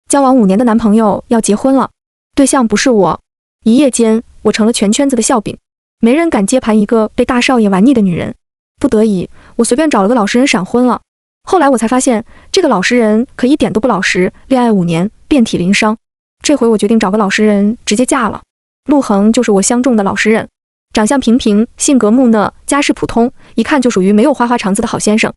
交往5年的男朋友要结婚了，对象不是我。一夜间，我成了全圈子的笑柄，没人敢接盘一个被大少爷玩腻的女人。不得已，我随便找了个老实人闪婚了。后来我才发现，这个老实人可一点都不老实，恋爱5年，遍体鳞伤。这回我决定找个老实人，直接嫁了。陆恒就是我相中的老实人，长相平平，性格木讷，家世普通，一看就属于没有花花肠子的好先生。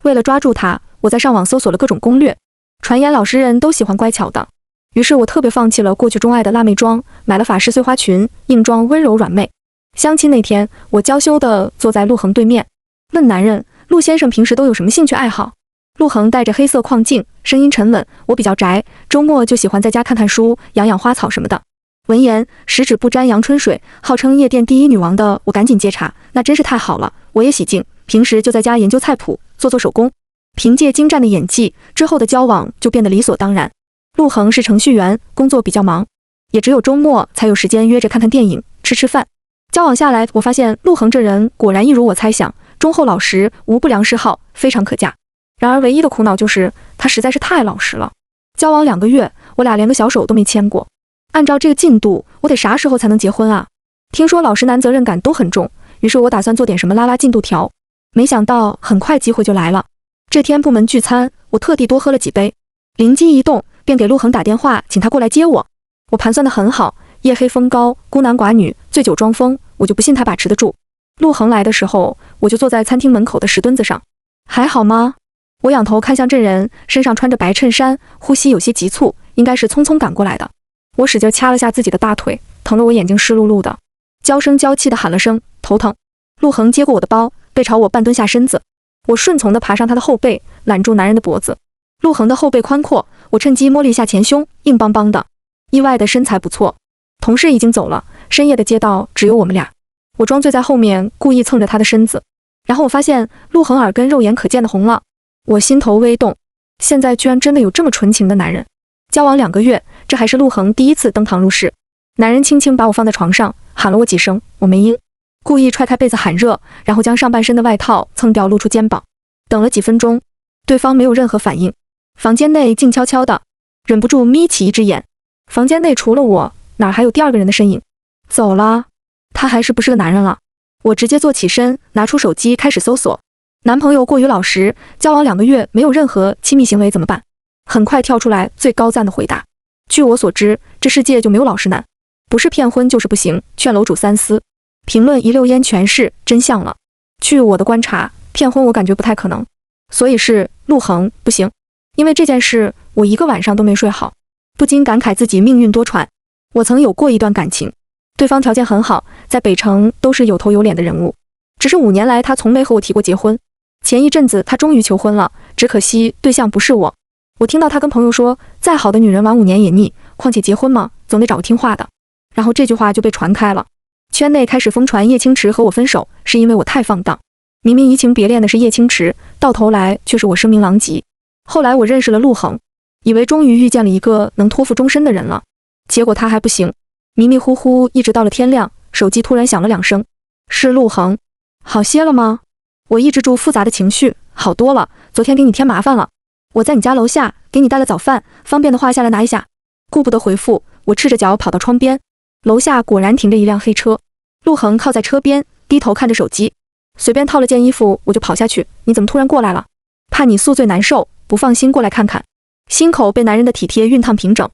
为了抓住他，我在上网搜索了各种攻略，传言老实人都喜欢乖巧的。于是我特别放弃了过去钟爱的辣妹装，买了法式碎花裙，硬装温柔软妹。相亲那天，我娇羞地坐在陆恒对面，问男人：陆先生平时都有什么兴趣爱好？陆恒戴着黑色框镜，声音沉稳。我比较宅，周末就喜欢在家看看书，养养花草什么的。闻言，十指不沾阳春水，号称夜店第一女王的我赶紧接茬，那真是太好了，我也喜静，平时就在家研究菜谱，做做手工。凭借精湛的演技，之后的交往就变得理所当然。陆恒是程序员，工作比较忙，也只有周末才有时间约着看看电影，吃饭。交往下来，我发现陆恒这人果然一如我猜想，忠厚老实，无不良嗜好，非常可嫁。然而唯一的苦恼就是他实在是太老实了。交往2个月，我俩连个小手都没牵过。按照这个进度，我得啥时候才能结婚啊？听说老实男责任感都很重，于是我打算做点什么拉进度条。没想到很快机会就来了。这天部门聚餐，我特地多喝了几杯，灵机一动，便给陆恒打电话，请他过来接我。我盘算得很好，夜黑风高，孤男寡女，醉酒装疯，我就不信他把持得住。陆恒来的时候，我就坐在餐厅门口的石墩子上。还好吗？我仰头看向这人，身上穿着白衬衫，呼吸有些急促，应该是匆匆赶过来的。我使劲掐了下自己的大腿，疼得我眼睛湿漉漉的，娇声娇气地喊了声头疼。陆恒接过我的包，背朝我半蹲下身子，我顺从地爬上他的后背，揽住男人的脖子。陆恒的后背宽阔，我趁机摸了一下前胸，硬邦邦的，意外的身材不错。同事已经走了，深夜的街道只有我们俩。我装醉在后面，故意蹭着他的身子，然后我发现陆恒耳根肉眼可见的红了，我心头微动，现在居然真的有这么纯情的男人。交往2个月，这还是陆恒第一次登堂入室。男人轻轻把我放在床上，喊了我几声，我没应，故意踹开被子喊热，然后将上半身的外套蹭掉，露出肩膀。等了几分钟，对方没有任何反应。房间内静悄悄的，忍不住眯起一只眼。房间内除了我，哪还有第2个人的身影？走了，他还是不是个男人了？我直接坐起身，拿出手机开始搜索。男朋友过于老实，交往2个月没有任何亲密行为怎么办？很快跳出来最高赞的回答：据我所知，这世界就没有老实男，不是骗婚就是不行，劝楼主三思。评论一溜烟全是真相了。据我的观察，骗婚我感觉不太可能，所以是陆恒不行。因为这件事，我1个晚上都没睡好，不禁感慨自己命运多舛。我曾有过一段感情，对方条件很好，在北城都是有头有脸的人物，只是5年来他从没和我提过结婚。前一阵子他终于求婚了，只可惜对象不是我。我听到他跟朋友说，再好的女人玩5年也腻，况且结婚嘛，总得找个听话的。然后这句话就被传开了，圈内开始疯传叶青池和我分手是因为我太放荡。明明移情别恋的是叶青池，到头来却是我声名狼藉。后来我认识了陆恒，以为终于遇见了一个能托付终身的人了，结果他还不行。迷迷糊糊一直到了天亮，手机突然响了2声，是陆恒。好些了吗？我抑制住复杂的情绪，好多了，昨天给你添麻烦了。我在你家楼下给你带了早饭，方便的话下来拿一下。顾不得回复，我赤着脚跑到窗边，楼下果然停着一辆黑车。陆恒靠在车边，低头看着手机，随便套了件衣服我就跑下去。你怎么突然过来了？怕你宿醉难受，不放心过来看看。心口被男人的体贴熨烫平整。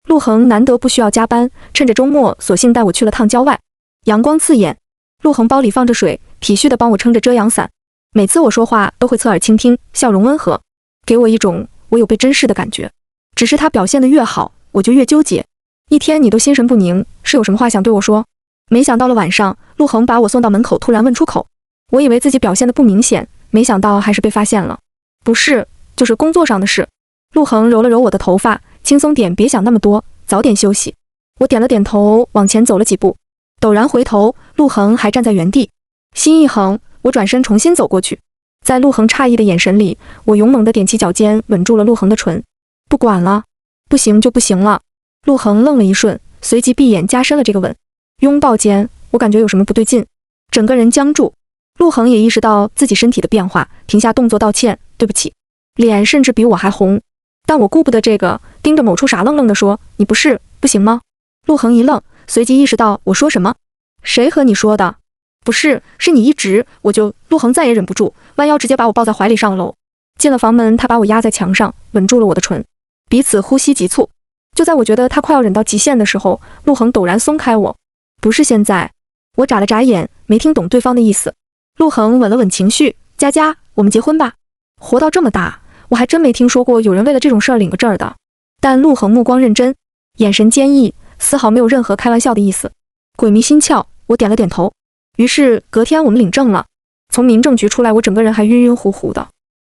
陆恒难得不需要加班，趁着周末索性带我去了趟郊外，阳光刺眼。陆恒包里放着水，体恤地帮我撑着遮阳伞。每次我说话都会侧耳倾听，笑容温和，给我一种我有被珍视的感觉。只是他表现得越好，我就越纠结。一天你都心神不宁，是有什么话想对我说？没想到了晚上，陆恒把我送到门口，突然问出口。我以为自己表现得不明显，没想到还是被发现了。不是，就是工作上的事。陆恒揉了揉我的头发，轻松点，别想那么多，早点休息。我点了点头，往前走了几步，陡然回头，陆恒还站在原地。心一横，我转身重新走过去。在陆恒诧异的眼神里，我勇猛地踮起脚尖，吻住了陆恒的唇。不管了，不行就不行了。陆恒愣了一瞬，随即闭眼加深了这个吻。拥抱间，我感觉有什么不对劲，整个人僵住。陆恒也意识到自己身体的变化，停下动作道歉，对不起。脸甚至比我还红，但我顾不得这个，盯着某处傻愣愣地说：“你不行吗？”陆恒一愣，随即意识到我说什么。谁和你说的？不是，是你一直，我就……陆恒再也忍不住，弯腰直接把我抱在怀里上楼。进了房门，他把我压在墙上，吻住了我的唇，彼此呼吸急促。就在我觉得他快要忍到极限的时候，陆恒陡然松开我。不是现在。我眨了眨眼，没听懂对方的意思。陆恒稳了稳情绪，佳佳，我们结婚吧。活到这么大，我还真没听说过有人为了这种事儿领个证儿的。但陆恒目光认真，眼神坚毅，丝毫没有任何开玩笑的意思。鬼迷心窍，我点了点头。于是隔天我们领证了。从民政局出来，我整个人还晕晕乎乎的。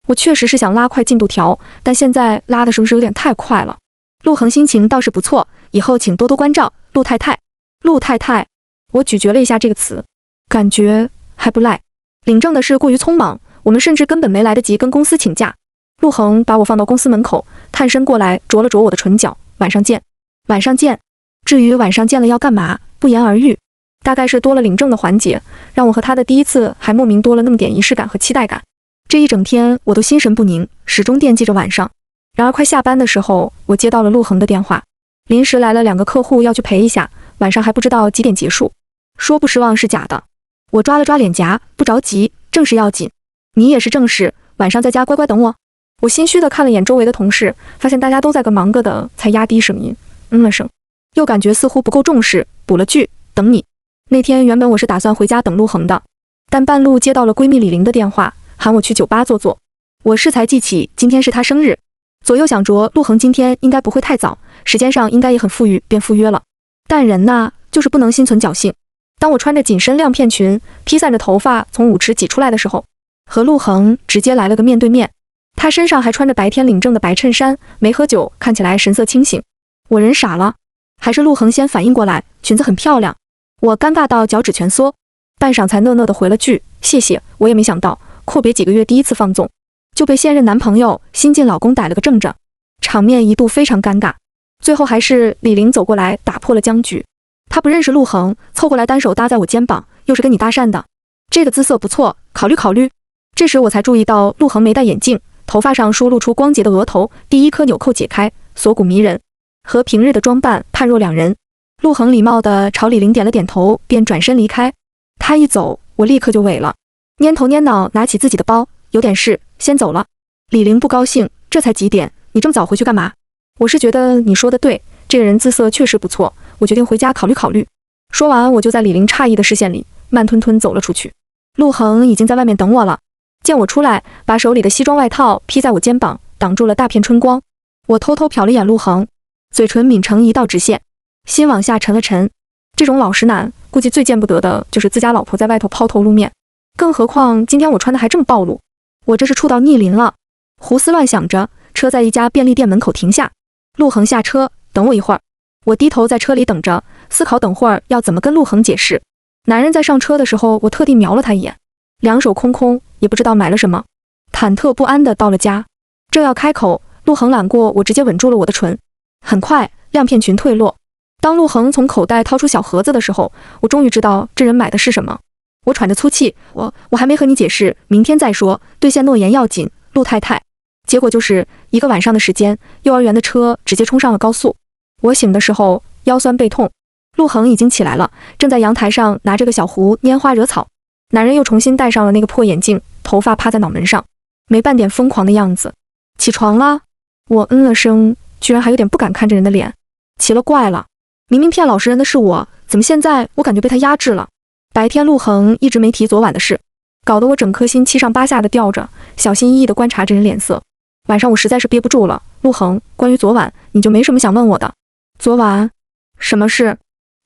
我确实是想拉快进度条，但现在拉的是不是有点太快了？陆恒心情倒是不错，以后请多多关照，陆太太。陆太太，我咀嚼了一下这个词，感觉还不赖。领证的事过于匆忙，我们甚至根本没来得及跟公司请假。陆恒把我放到公司门口，探身过来啄了啄我的唇角。晚上见。晚上见。至于晚上见了要干嘛，不言而喻。大概是多了领证的环节，让我和他的第一次还莫名多了那么点仪式感和期待感。这一整天我都心神不宁，始终惦记着晚上。然而快下班的时候，我接到了陆恒的电话，临时来了2个客户要去陪一下，晚上还不知道几点结束。说不失望是假的。我抓了抓脸颊，不着急，正事要紧。你也是正事，晚上在家乖乖等我。我心虚地看了眼周围的同事，发现大家都在个忙个的，才压低声音了声，又感觉似乎不够重视，补了句等你。那天原本我是打算回家等陆恒的，但半路接到了闺蜜李玲的电话，喊我去酒吧坐坐。我适才记起今天是她生日，左右想着陆恒今天应该不会太早，时间上应该也很富裕，便赴约了。但人呐，就是不能心存侥幸。当我穿着紧身亮片裙，披散着头发从舞池挤出来的时候，和陆恒直接来了个面对面。他身上还穿着白天领证的白衬衫，没喝酒，看起来神色清醒。我人傻了，还是陆恒先反应过来，裙子很漂亮。我尴尬到脚趾蜷缩，半晌才讷讷地回了句谢谢。我也没想到，阔别几个月第一次放纵，就被现任男朋友、新晋老公逮了个正着，场面一度非常尴尬。最后还是李玲走过来打破了僵局。她不认识陆恒，凑过来单手搭在我肩膀，又是跟你搭讪的，这个姿色不错，考虑考虑。这时我才注意到陆恒没戴眼镜，头发上梳露出光洁的额头，第一颗纽扣解开，锁骨迷人，和平日的装扮判若两人。陆恒礼貌地朝李玲点了点头，便转身离开。他一走，我立刻就萎了，蔫头蔫脑拿起自己的包，有点事，先走了。李玲不高兴，这才几点，你这么早回去干嘛？我是觉得你说的对，这个人姿色确实不错，我决定回家考虑考虑。说完，我就在李玲诧异的视线里慢吞吞走了出去。陆恒已经在外面等我了，见我出来，把手里的西装外套披在我肩膀，挡住了大片春光。我偷偷瞟了眼陆恒，嘴唇抿成一道直线，心往下沉了沉。这种老实男，估计最见不得的就是自家老婆在外头抛头露面，更何况今天我穿的还这么暴露，我这是触到逆鳞了。胡思乱想着，车在一家便利店门口停下，陆恒下车，等我一会儿。我低头在车里等着，思考等会儿要怎么跟陆恒解释。男人在上车的时候，我特地瞄了他一眼，两手空空，也不知道买了什么，忐忑不安地到了家。正要开口，陆恒揽过我，直接吻住了我的唇。很快，亮片裙退落。当陆恒从口袋掏出小盒子的时候，我终于知道这人买的是什么。我喘着粗气，我还没和你解释，明天再说，兑现诺言要紧，陆太太。结果就是一个晚上的时间，幼儿园的车直接冲上了高速。我醒的时候腰酸背痛，陆恒已经起来了，正在阳台上拿着个小壶拈花惹草。男人又重新戴上了那个破眼镜，头发趴在脑门上，没半点疯狂的样子。起床了，我了声，居然还有点不敢看这人的脸。奇了怪了，明明骗老实人的是我，怎么现在我感觉被他压制了？白天陆恒一直没提昨晚的事，搞得我整颗心七上八下的吊着，小心翼翼地观察这人脸色。晚上我实在是憋不住了，陆恒，关于昨晚你就没什么想问我的？昨晚什么事？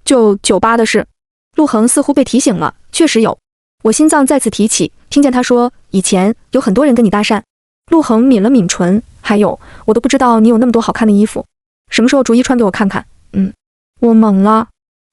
就酒吧的事。陆恒似乎被提醒了，确实有。我心脏再次提起，听见他说以前有很多人跟你搭讪。陆恒抿了抿唇，还有我都不知道你有那么多好看的衣服，什么时候逐一穿给我看看？我懵了。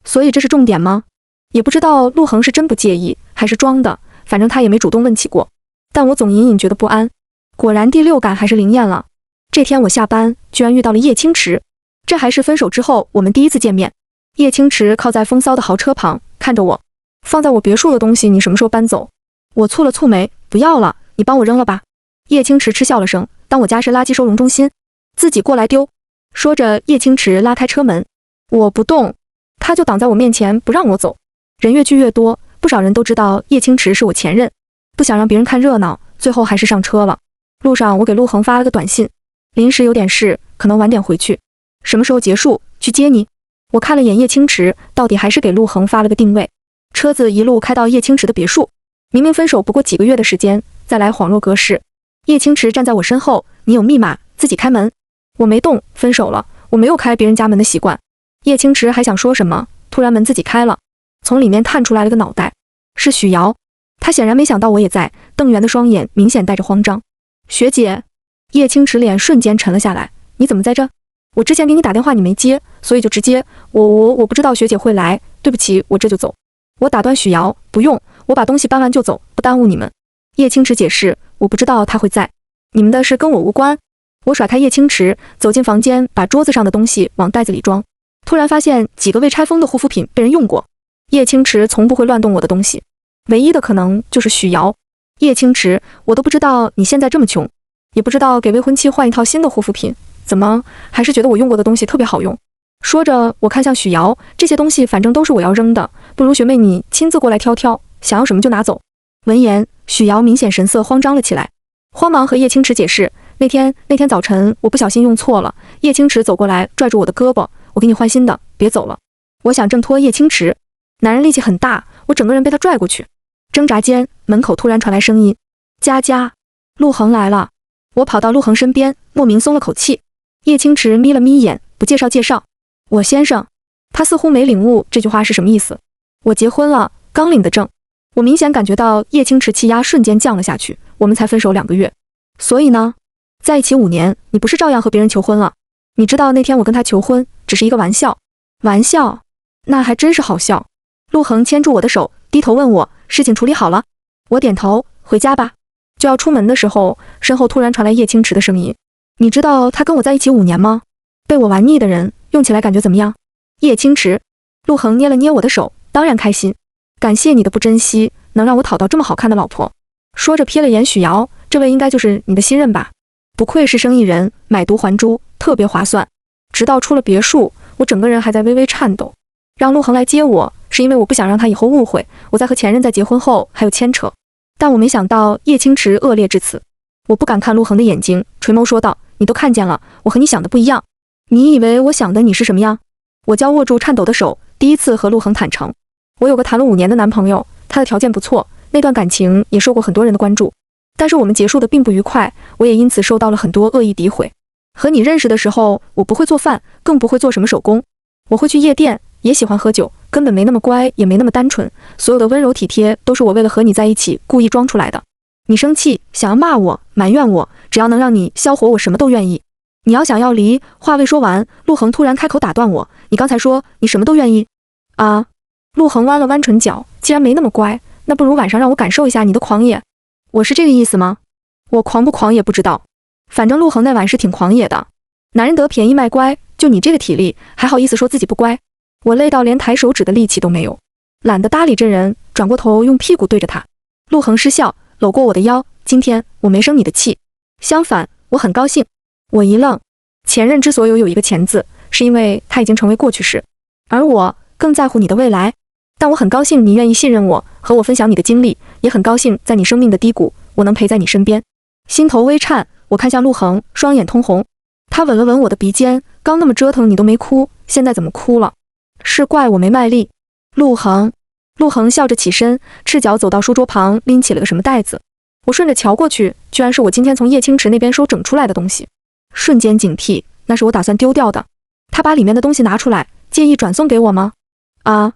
所以这是重点吗？也不知道陆恒是真不介意还是装的，反正他也没主动问起过，但我总隐隐觉得不安。果然第六感还是灵验了。这天我下班居然遇到了叶青池，这还是分手之后我们第一次见面。叶青池靠在风骚的豪车旁，看着我，放在我别墅的东西你什么时候搬走？我蹙了蹙眉，不要了，你帮我扔了吧。叶青池嗤笑了声，当我家是垃圾收容中心，自己过来丢。说着，叶清池拉开车门，我不动，他就挡在我面前不让我走。人越聚越多，不少人都知道叶清池是我前任，不想让别人看热闹，最后还是上车了。路上我给陆恒发了个短信，临时有点事，可能晚点回去，什么时候结束去接你。我看了眼叶清池，到底还是给陆恒发了个定位。车子一路开到叶清池的别墅，明明分手不过几个月的时间，再来恍若隔世。叶清池站在我身后，你有密码，自己开门。我没动，分手了，我没有开别人家门的习惯。叶清池还想说什么，突然门自己开了，从里面探出来了个脑袋，是许瑶。他显然没想到我也在，瞪圆的双眼明显带着慌张。学姐，叶清池脸瞬间沉了下来，你怎么在这？我之前给你打电话你没接，所以就直接，我不知道学姐会来，对不起，我这就走。我打断许瑶，不用，我把东西搬完就走，不耽误你们。叶清池解释，我不知道他会在，你们的事跟我无关。我甩开叶清池，走进房间，把桌子上的东西往袋子里装，突然发现几个未拆封的护肤品被人用过。叶清池从不会乱动我的东西，唯一的可能就是许瑶。叶清池，我都不知道你现在这么穷，也不知道给未婚妻换一套新的护肤品，怎么还是觉得我用过的东西特别好用？说着，我看向许瑶，这些东西反正都是我要扔的，不如学妹你亲自过来挑挑，想要什么就拿走。闻言，许瑶明显神色慌张了起来，慌忙和叶清池解释，那天早晨我不小心用错了。叶清池走过来拽住我的胳膊，我给你换新的，别走了。我想挣脱叶清池，男人力气很大，我整个人被他拽过去。挣扎间，门口突然传来声音，佳佳，陆恒来了。我跑到陆恒身边，莫名松了口气。叶清池眯了眯眼，不介绍，我先生。他似乎没领悟这句话是什么意思。我结婚了，刚领的证。我明显感觉到叶清池气压瞬间降了下去，我们才分手2个月，所以呢，在一起5年，你不是照样和别人求婚了？你知道那天我跟他求婚只是一个玩笑，那还真是好笑。陆恒牵住我的手，低头问我，事情处理好了？我点头，回家吧。就要出门的时候，身后突然传来叶清池的声音，你知道他跟我在一起5年吗？被我玩腻的人，用起来感觉怎么样？叶清池，陆恒捏了捏我的手，当然开心，感谢你的不珍惜，能让我讨到这么好看的老婆。说着瞥了眼许瑶，这位应该就是你的新任吧？不愧是生意人，买椟还珠，特别划算。直到出了别墅，我整个人还在微微颤抖。让陆恒来接我，是因为我不想让他以后误会我在和前任在结婚后还有牵扯。但我没想到叶清池恶劣至此，我不敢看陆恒的眼睛，垂眸说道，你都看见了，我和你想的不一样。你以为我想的你是什么样？我交握住颤抖的手，第一次和陆恒坦诚，我有个谈了5年的男朋友，他的条件不错，那段感情也受过很多人的关注，但是我们结束的并不愉快，我也因此受到了很多恶意诋毁。和你认识的时候，我不会做饭，更不会做什么手工，我会去夜店，也喜欢喝酒，根本没那么乖，也没那么单纯，所有的温柔体贴都是我为了和你在一起故意装出来的。你生气，想要骂我，埋怨我，只要能让你消火，我什么都愿意。你要想要离，话未说完，陆恒突然开口打断我，你刚才说你什么都愿意啊？陆恒弯了弯唇角，既然没那么乖，那不如晚上让我感受一下你的狂野。我是这个意思吗？我狂不狂也不知道，反正陆恒那晚是挺狂野的。男人得便宜卖乖，就你这个体力，还好意思说自己不乖？我累到连抬手指的力气都没有，懒得搭理这人，转过头用屁股对着他。陆恒失笑，搂过我的腰，今天我没生你的气，相反，我很高兴。我一愣，前任之所以有一个前字，是因为他已经成为过去式，而我更在乎你的未来。但我很高兴你愿意信任我，和我分享你的经历，也很高兴在你生命的低谷，我能陪在你身边。心头微颤，我看向陆恒，双眼通红。他吻了吻我的鼻尖，刚那么折腾你都没哭，现在怎么哭了？是怪我没卖力。陆恒笑着起身，赤脚走到书桌旁，拎起了个什么袋子。我顺着瞧过去，居然是我今天从叶清池那边收整出来的东西。瞬间警惕，那是我打算丢掉的。他把里面的东西拿出来，介意转送给我吗？啊，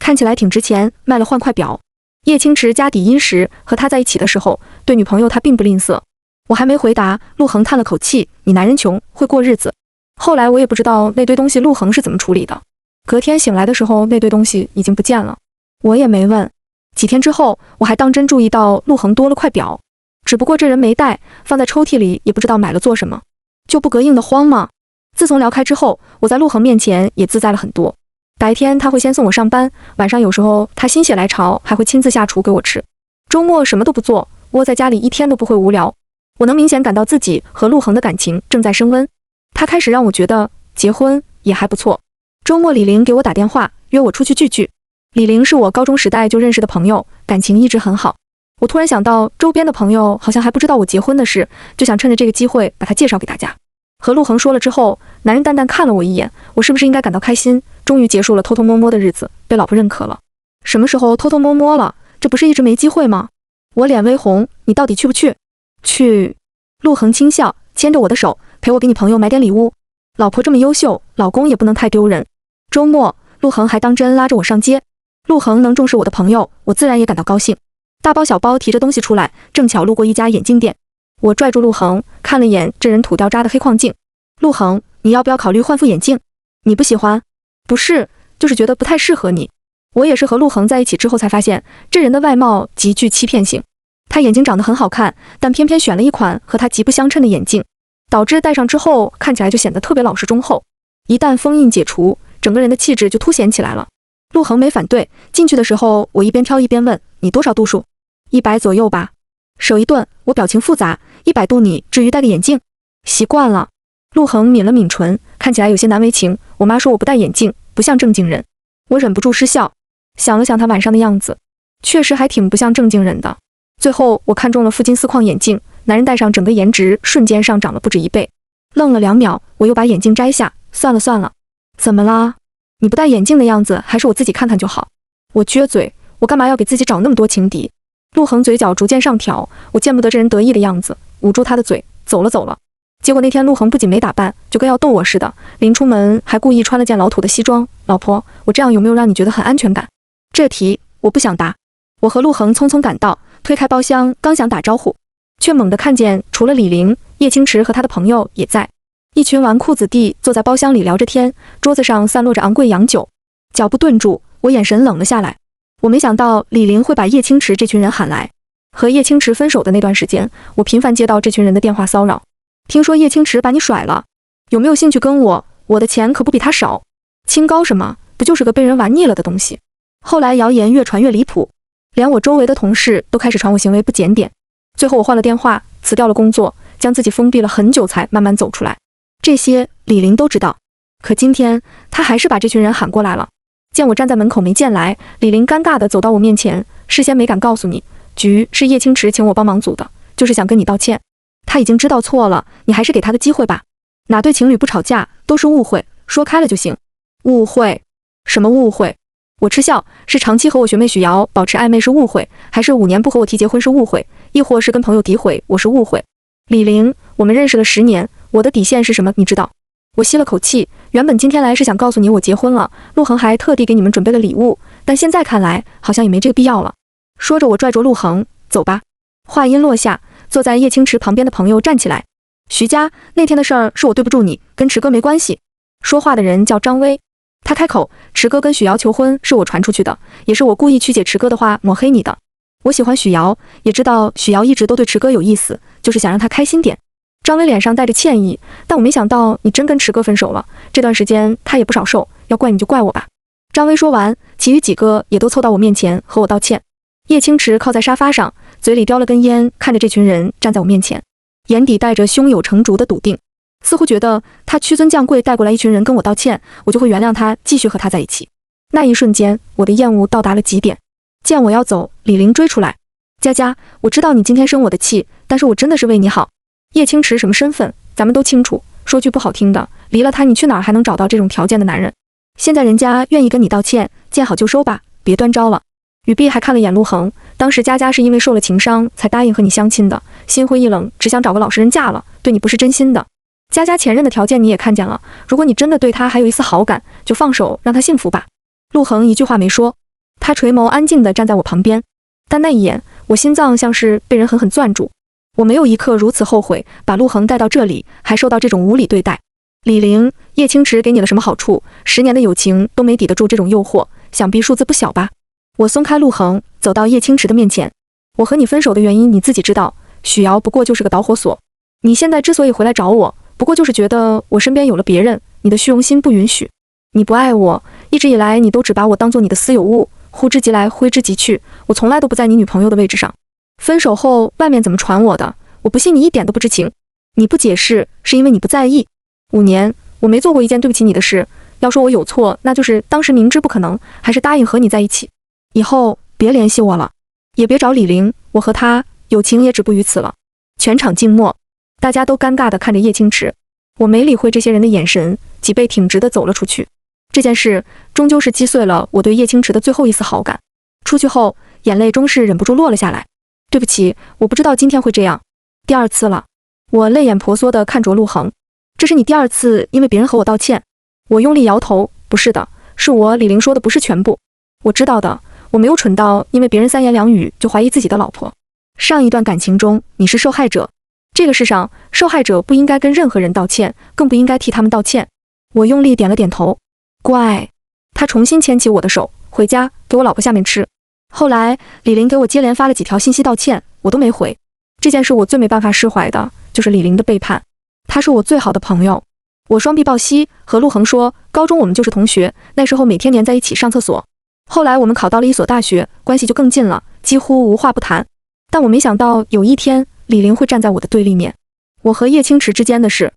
看起来挺值钱，卖了换块表。叶清池家底殷实，和他在一起的时候，对女朋友他并不吝啬。我还没回答，陆恒叹了口气，你男人穷，会过日子。后来我也不知道那堆东西陆恒是怎么处理的。隔天醒来的时候，那堆东西已经不见了，我也没问。几天之后，我还当真注意到陆恒多了块表，只不过这人没带，放在抽屉里，也不知道买了做什么。就不膈应的慌吗？自从聊开之后，我在陆恒面前也自在了很多。白天他会先送我上班，晚上有时候他心血来潮还会亲自下厨给我吃。周末什么都不做，窝在家里一天都不会无聊。我能明显感到自己和陆恒的感情正在升温。他开始让我觉得结婚也还不错。周末李玲给我打电话，约我出去聚聚。李玲是我高中时代就认识的朋友，感情一直很好。我突然想到周边的朋友好像还不知道我结婚的事，就想趁着这个机会把她介绍给大家。和陆恒说了之后，男人淡淡看了我一眼，我是不是应该感到开心？终于结束了偷偷摸摸的日子，被老婆认可了。什么时候偷偷摸摸了？这不是一直没机会吗？我脸微红，你到底去不去？去。陆恒轻笑，牵着我的手，陪我给你朋友买点礼物。老婆这么优秀，老公也不能太丢人。周末，陆恒还当真拉着我上街。陆恒能重视我的朋友，我自然也感到高兴。大包小包提着东西出来，正巧路过一家眼镜店。我拽住陆恒，看了眼这人土掉渣的黑框镜。陆恒，你要不要考虑换副眼镜？你不喜欢？不是，就是觉得不太适合你。我也是和陆恒在一起之后才发现，这人的外貌极具欺骗性。他眼睛长得很好看，但偏偏选了一款和他极不相称的眼镜，导致戴上之后看起来就显得特别老实忠厚。一旦封印解除，整个人的气质就凸显起来了。陆恒没反对，进去的时候我一边挑一边问，你多少度数？100左右吧。手一顿，我表情复杂，100度你至于戴个眼镜？习惯了。陆恒抿了抿唇，看起来有些难为情。我妈说我不戴眼镜不像正经人。我忍不住失笑，想了想他晚上的样子，确实还挺不像正经人的。最后我看中了富金丝框眼镜，男人戴上整个颜值瞬间上涨了不止1倍。愣了2秒，我又把眼镜摘下，算了。怎么啦？你不戴眼镜的样子还是我自己看看就好。我撅嘴，我干嘛要给自己找那么多情敌？陆恒嘴角逐渐上挑，我见不得这人得意的样子，捂住他的嘴，走了。结果那天陆恒不仅没打扮，就跟要逗我似的，临出门还故意穿了件老土的西装。老婆，我这样有没有让你觉得很安全感？这题我不想答。我和陆恒匆匆赶到，推开包厢，刚想打招呼，却猛地看见除了李玲，叶清池和他的朋友也在。一群纨绔子弟坐在包厢里聊着天，桌子上散落着昂贵洋酒。脚步顿住，我眼神冷了下来。我没想到李玲会把叶清池这群人喊来。和叶清池分手的那段时间，我频繁接到这群人的电话骚扰。听说叶清池把你甩了，有没有兴趣跟我？我的钱可不比他少。清高什么？不就是个被人玩腻了的东西？后来谣言越传越离谱，连我周围的同事都开始传我行为不检点。最后我换了电话，辞掉了工作，将自己封闭了很久才慢慢走出来。这些李玲都知道，可今天她还是把这群人喊过来了。见我站在门口没见来，李玲尴尬地走到我面前，事先没敢告诉你，局是叶清池请我帮忙组的，就是想跟你道歉。他已经知道错了，你还是给他个机会吧。哪对情侣不吵架，都是误会，说开了就行。误会？什么误会？我嗤笑，是长期和我学妹许瑶保持暧昧是误会，还是5年不和我提结婚是误会，亦或是跟朋友诋毁我是误会？李玲，我们认识了10年，我的底线是什么你知道？我吸了口气，原本今天来是想告诉你我结婚了，陆恒还特地给你们准备了礼物，但现在看来好像也没这个必要了。说着我拽着陆恒，走吧。话音落下，坐在叶清池旁边的朋友站起来。徐佳，那天的事儿是我对不住你，跟池哥没关系。说话的人叫张威，他开口，池哥跟许瑶求婚是我传出去的，也是我故意曲解池哥的话抹黑你的。我喜欢许瑶，也知道许瑶一直都对池哥有意思，就是想让他开心点。张威脸上带着歉意，但我没想到你真跟池哥分手了，这段时间他也不少受，要怪你就怪我吧。张威说完，其余几个也都凑到我面前和我道歉。叶清池靠在沙发上，嘴里叼了根烟，看着这群人站在我面前，眼底带着胸有成竹的笃定，似乎觉得他屈尊降贵带过来一群人跟我道歉，我就会原谅他，继续和他在一起。那一瞬间，我的厌恶到达了极点。见我要走，李玲追出来，佳佳，我知道你今天生我的气，但是我真的是为你好。叶清池什么身份，咱们都清楚。说句不好听的，离了他，你去哪儿还能找到这种条件的男人？现在人家愿意跟你道歉，见好就收吧，别端招了。雨碧还看了眼陆恒，当时佳佳是因为受了情伤才答应和你相亲的，心灰意冷，只想找个老实人嫁了，对你不是真心的。佳佳前任的条件你也看见了，如果你真的对他还有一丝好感，就放手让他幸福吧。陆恒一句话没说，他垂眸安静地站在我旁边，但那一眼，我心脏像是被人狠狠攥住。我没有一刻如此后悔，把陆恒带到这里，还受到这种无理对待。李玲，叶清池给你了什么好处？10年的友情都没抵得住这种诱惑，想必数字不小吧？我松开陆恒，走到叶清池的面前。我和你分手的原因你自己知道，许瑶不过就是个导火索。你现在之所以回来找我，不过就是觉得我身边有了别人，你的虚荣心不允许。你不爱我，一直以来你都只把我当做你的私有物，呼之即来挥之即去，我从来都不在你女朋友的位置上。分手后外面怎么传我的，我不信你一点都不知情。你不解释是因为你不在意。5年我没做过一件对不起你的事。要说我有错，那就是当时明知不可能，还是答应和你在一起。以后别联系我了，也别找李玲，我和她友情也止步于此了。全场静默，大家都尴尬地看着叶清池。我没理会这些人的眼神，脊背挺直地走了出去。这件事终究是击碎了我对叶清池的最后一丝好感。出去后，眼泪终是忍不住落了下来。对不起，我不知道今天会这样。第二次了。我泪眼婆娑地看着陆恒。这是你第二次因为别人和我道歉。我用力摇头，不是的，是我李玲说的不是全部。我知道的，我没有蠢到因为别人三言两语就怀疑自己的老婆。上一段感情中，你是受害者。这个世上，受害者不应该跟任何人道歉，更不应该替他们道歉。我用力点了点头。乖。他重新牵起我的手，回家给我老婆下面吃。后来李玲给我接连发了几条信息道歉，我都没回。这件事我最没办法释怀的就是李玲的背叛。她是我最好的朋友。我双臂抱膝，和陆恒说，高中我们就是同学，那时候每天黏在一起上厕所。后来我们考到了一所大学，关系就更近了，几乎无话不谈。但我没想到有一天李玲会站在我的对立面。我和叶清池之间的事，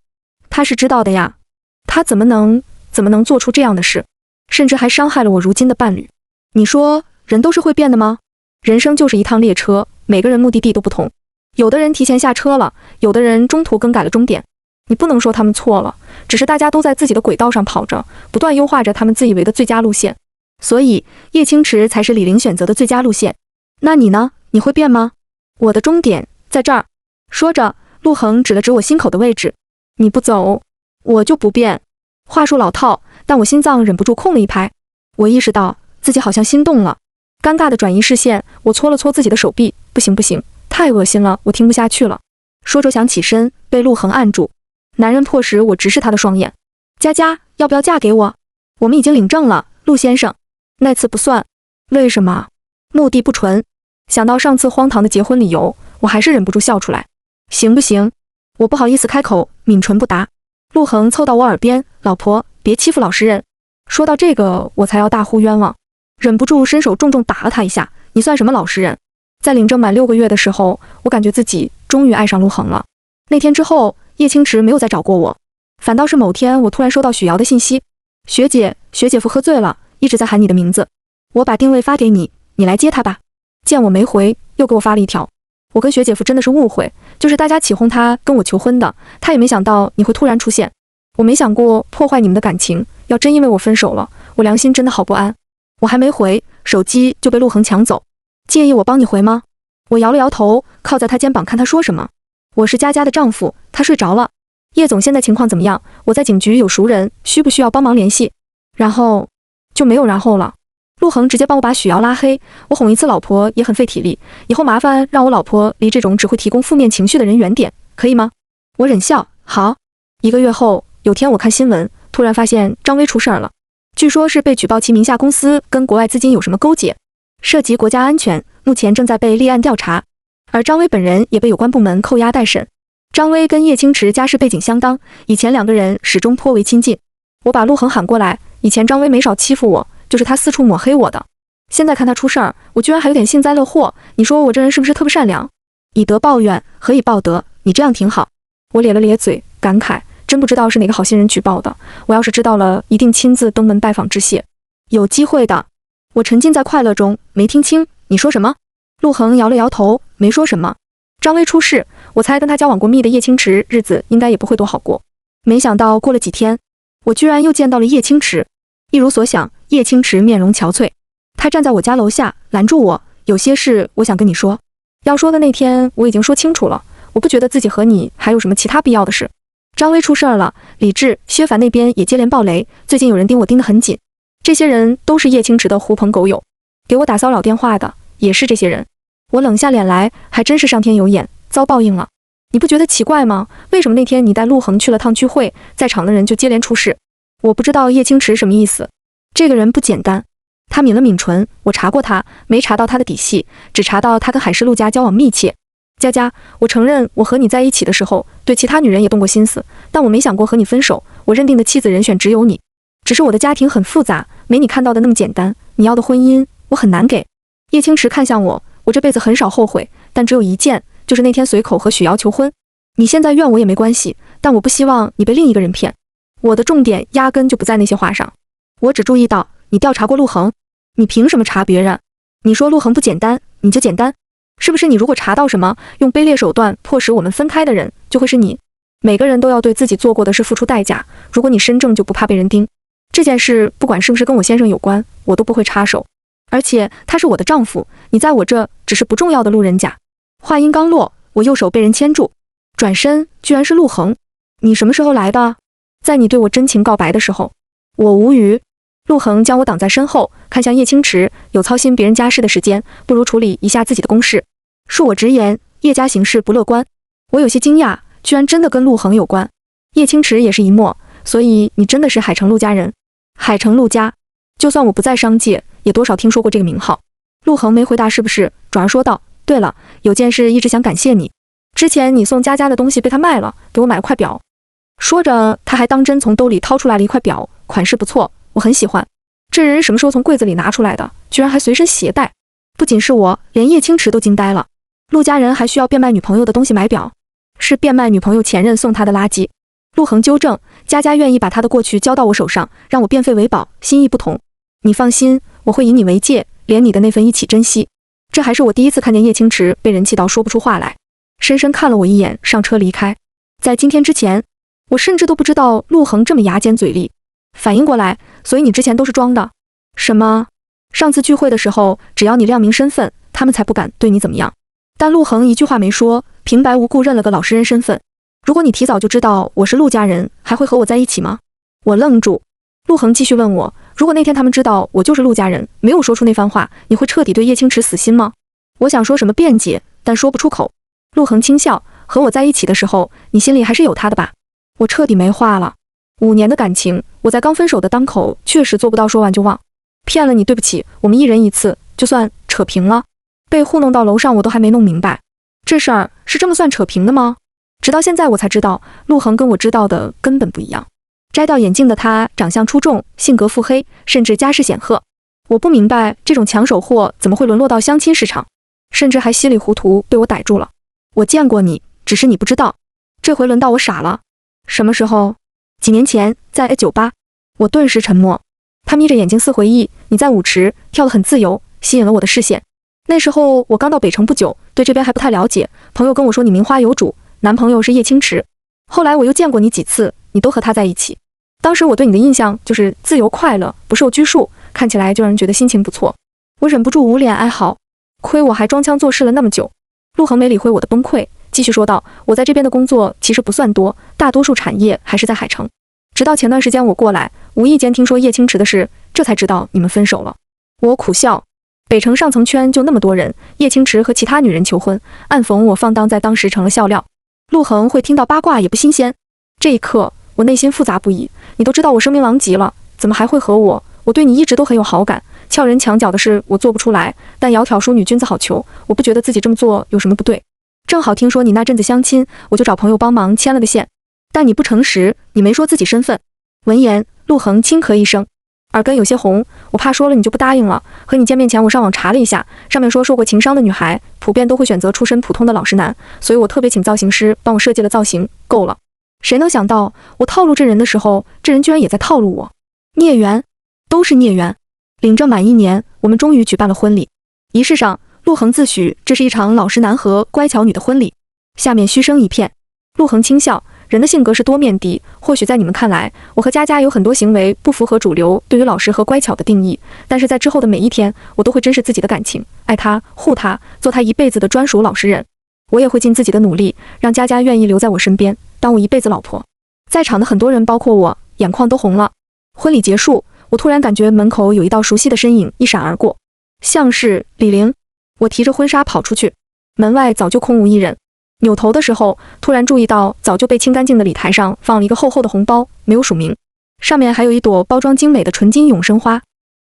她是知道的呀。她怎么能做出这样的事，甚至还伤害了我如今的伴侣。你说人都是会变的吗？人生就是一趟列车，每个人目的地都不同。有的人提前下车了，有的人中途更改了终点。你不能说他们错了，只是大家都在自己的轨道上跑着，不断优化着他们自以为的最佳路线。所以叶清池才是李玲选择的最佳路线。那你呢？你会变吗？我的终点在这儿。说着，陆恒指了指我心口的位置。你不走，我就不变。话术老套，但我心脏忍不住空了一拍。我意识到自己好像心动了，尴尬地转移视线，我搓了搓自己的手臂。不行不行，太恶心了，我听不下去了。说着想起身，被陆恒按住。男人迫使我直视他的双眼。佳佳，要不要嫁给我？我们已经领证了，陆先生。那次不算。为什么？目的不纯。想到上次荒唐的结婚理由，我还是忍不住笑出来。行不行？我不好意思开口，抿唇不答。陆恒凑到我耳边，老婆，别欺负老实人。说到这个，我才要大呼冤枉，忍不住伸手重重打了他一下。你算什么老实人？在领证满6个月的时候，我感觉自己终于爱上陆恒了。那天之后，叶清池没有再找过我，反倒是某天我突然收到许瑶的信息，学姐夫喝醉了，一直在喊你的名字，我把定位发给你，你来接他吧。见我没回，又给我发了一条，我跟学姐夫真的是误会，就是大家起哄他跟我求婚的，他也没想到你会突然出现，我没想过破坏你们的感情，要真因为我分手了，我良心真的好不安。我还没回，手机就被陆恒抢走。介意我帮你回吗？我摇了摇头，靠在他肩膀看他说什么。我是佳佳的丈夫，他睡着了。叶总现在情况怎么样？我在警局有熟人，需不需要帮忙联系？然后就没有然后了。陆恒直接帮我把许瑶拉黑，我哄一次老婆也很费体力，以后麻烦让我老婆离这种只会提供负面情绪的人远点，可以吗？我忍笑，好。1个月后，有天我看新闻，突然发现张薇出事儿了，据说是被举报其名下公司跟国外资金有什么勾结，涉及国家安全，目前正在被立案调查。而张薇本人也被有关部门扣押待审。张薇跟叶清池家世背景相当，以前2个人始终颇为亲近。我把陆恒喊过来，以前张薇没少欺负我，就是他四处抹黑我的。现在看他出事儿，我居然还有点幸灾乐祸，你说我这人是不是特别善良？以德报怨，何以报德？你这样挺好。我咧了咧嘴，感慨，真不知道是哪个好心人举报的，我要是知道了，一定亲自登门拜访致谢。有机会的。我沉浸在快乐中，没听清你说什么。陆恒摇了摇头，没说什么。张薇出事，我猜跟他交往过蜜的叶清池日子应该也不会多好过。没想到过了几天，我居然又见到了叶清池。一如所想，叶清池面容憔悴，他站在我家楼下拦住我，有些事我想跟你说。要说的那天我已经说清楚了，我不觉得自己和你还有什么其他必要的事。张薇出事儿了，李智、薛凡那边也接连爆雷，最近有人盯我盯得很紧，这些人都是叶清池的狐朋狗友，给我打骚扰电话的也是这些人。我冷下脸来，还真是上天有眼，遭报应了。你不觉得奇怪吗？为什么那天你带陆恒去了趟聚会，在场的人就接连出事？我不知道叶清池什么意思，这个人不简单。他抿了抿唇，我查过他，没查到他的底细，只查到他跟海市陆家交往密切。佳佳，我承认我和你在一起的时候，对其他女人也动过心思，但我没想过和你分手，我认定的妻子人选只有你。只是我的家庭很复杂，没你看到的那么简单，你要的婚姻我很难给。叶清池看向我，我这辈子很少后悔，但只有一件，就是那天随口和许瑶求婚。你现在怨我也没关系，但我不希望你被另一个人骗。我的重点压根就不在那些话上，我只注意到你调查过陆恒，你凭什么查别人？你说陆恒不简单，你就简单？是不是你如果查到什么用卑劣手段迫使我们分开的人，就会是你？每个人都要对自己做过的事付出代价，如果你身正就不怕被人盯。这件事不管是不是跟我先生有关，我都不会插手，而且他是我的丈夫，你在我这只是不重要的路人甲。话音刚落，我右手被人牵住，转身居然是陆恒。你什么时候来的？在你对我真情告白的时候。我无语。陆恒将我挡在身后，看向叶清池，有操心别人家事的时间，不如处理一下自己的公事。恕我直言，叶家行事不乐观。我有些惊讶，居然真的跟陆恒有关。叶清池也是一默，所以你真的是海城陆家人？海城陆家，就算我不在商界，也多少听说过这个名号。陆恒没回答是不是，转而说道，对了，有件事一直想感谢你。之前你送佳佳的东西被他卖了，给我买了块表。说着，他还当真从兜里掏出来了一块表，款式不错，我很喜欢。这人什么时候从柜子里拿出来的？居然还随身携带。不仅是我，连叶清池都惊呆了。陆家人还需要变卖女朋友的东西买表？是变卖女朋友前任送他的垃圾。陆恒纠正，佳佳愿意把他的过去交到我手上，让我变废为宝，心意不同。你放心，我会以你为戒，连你的那份一起珍惜。这还是我第一次看见叶清池被人气到说不出话来，深深看了我一眼，上车离开。在今天之前，我甚至都不知道陆恒这么牙尖嘴利。反应过来，所以你之前都是装的？什么？上次聚会的时候，只要你亮明身份，他们才不敢对你怎么样。但陆恒一句话没说，平白无故认了个老实人身份。如果你提早就知道我是陆家人，还会和我在一起吗？我愣住。陆恒继续问我，如果那天他们知道我就是陆家人，没有说出那番话，你会彻底对叶清池死心吗？我想说什么辩解，但说不出口。陆恒轻笑，和我在一起的时候，你心里还是有他的吧？我彻底没话了。5年的感情，我在刚分手的当口确实做不到说完就忘。骗了你，对不起，我们一人一次，就算扯平了。被糊弄到楼上，我都还没弄明白，这事儿是这么算扯平的吗？直到现在我才知道，陆恒跟我知道的根本不一样。摘掉眼镜的他，长相出众，性格腹黑，甚至家世显赫。我不明白这种抢手货怎么会沦落到相亲市场，甚至还稀里糊涂被我逮住了。我见过你，只是你不知道。这回轮到我傻了。什么时候？几年前，在 A 酒吧。我顿时沉默。他眯着眼睛似回忆，你在舞池跳得很自由，吸引了我的视线。那时候我刚到北城不久，对这边还不太了解。朋友跟我说你名花有主，男朋友是叶清池。后来我又见过你几次，你都和他在一起。当时我对你的印象就是自由快乐，不受拘束，看起来就让人觉得心情不错。我忍不住捂脸哀嚎，亏我还装腔作势了那么久。陆恒没理会我的崩溃，继续说道，我在这边的工作其实不算多，大多数产业还是在海城。直到前段时间我过来，无意间听说叶清池的事，这才知道你们分手了。我苦笑，北城上层圈就那么多人，叶清池和其他女人求婚，暗讽我放荡在当时成了笑料。陆恒会听到八卦也不新鲜。这一刻我内心复杂不已，你都知道我声名狼藉了，怎么还会和我？我对你一直都很有好感，撬人墙角的事我做不出来，但窈窕淑女君子好逑，我不觉得自己这么做有什么不对。正好听说你那阵子相亲，我就找朋友帮忙牵了个线。但你不诚实，你没说自己身份。闻言，陆恒轻咳一声，耳根有些红，我怕说了你就不答应了。和你见面前我上网查了一下，上面说受过情伤的女孩普遍都会选择出身普通的老实男，所以我特别请造型师帮我设计了造型，够了。谁能想到我套路这人的时候，这人居然也在套路我。孽缘，都是孽缘。领证满1年，我们终于举办了婚礼。仪式上，陆恒自诩这是一场老实男和乖巧女的婚礼。下面嘘声一片。陆恒轻笑，人的性格是多面的，或许在你们看来，我和佳佳有很多行为不符合主流对于老实和乖巧的定义，但是在之后的每一天，我都会珍视自己的感情，爱她，护她，做她一辈子的专属老实人。我也会尽自己的努力，让佳佳愿意留在我身边，当我一辈子老婆。在场的很多人，包括我，眼眶都红了。婚礼结束，我突然感觉门口有一道熟悉的身影一闪而过，像是李玲。我提着婚纱跑出去，门外早就空无一人。扭头的时候，突然注意到早就被清干净的礼台上放了一个厚厚的红包，没有署名，上面还有一朵包装精美的纯金永生花。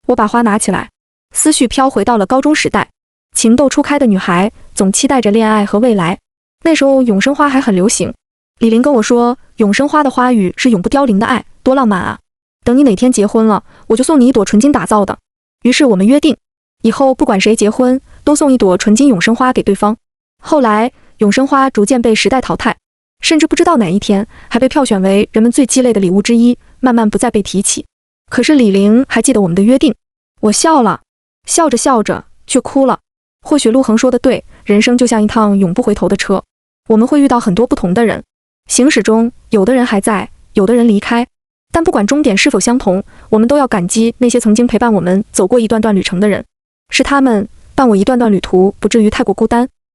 我把花拿起来，思绪飘回到了高中时代，情窦初开的女孩总期待着恋爱和未来。那时候永生花还很流行。李玲跟我说，永生花的花语是永不凋零的爱，多浪漫啊！等你哪天结婚了，我就送你一朵纯金打造的。于是我们约定，以后不管谁结婚，都送一朵纯金永生花给对方。后来永生花逐渐被时代淘汰，甚至不知道哪一天还被票选为人们最鸡肋的礼物之一，慢慢不再被提起。可是李玲还记得我们的约定。我笑了，笑着笑着却哭了。或许陆恒说的对，人生就像一趟永不回头的车，我们会遇到很多不同的人，行驶中有的人还在，有的人离开，但不管终点是否相同，我们都要感激那些曾经陪伴我们走过一段段旅程的人，是他们伴我一段段旅途，不至于太过孤单。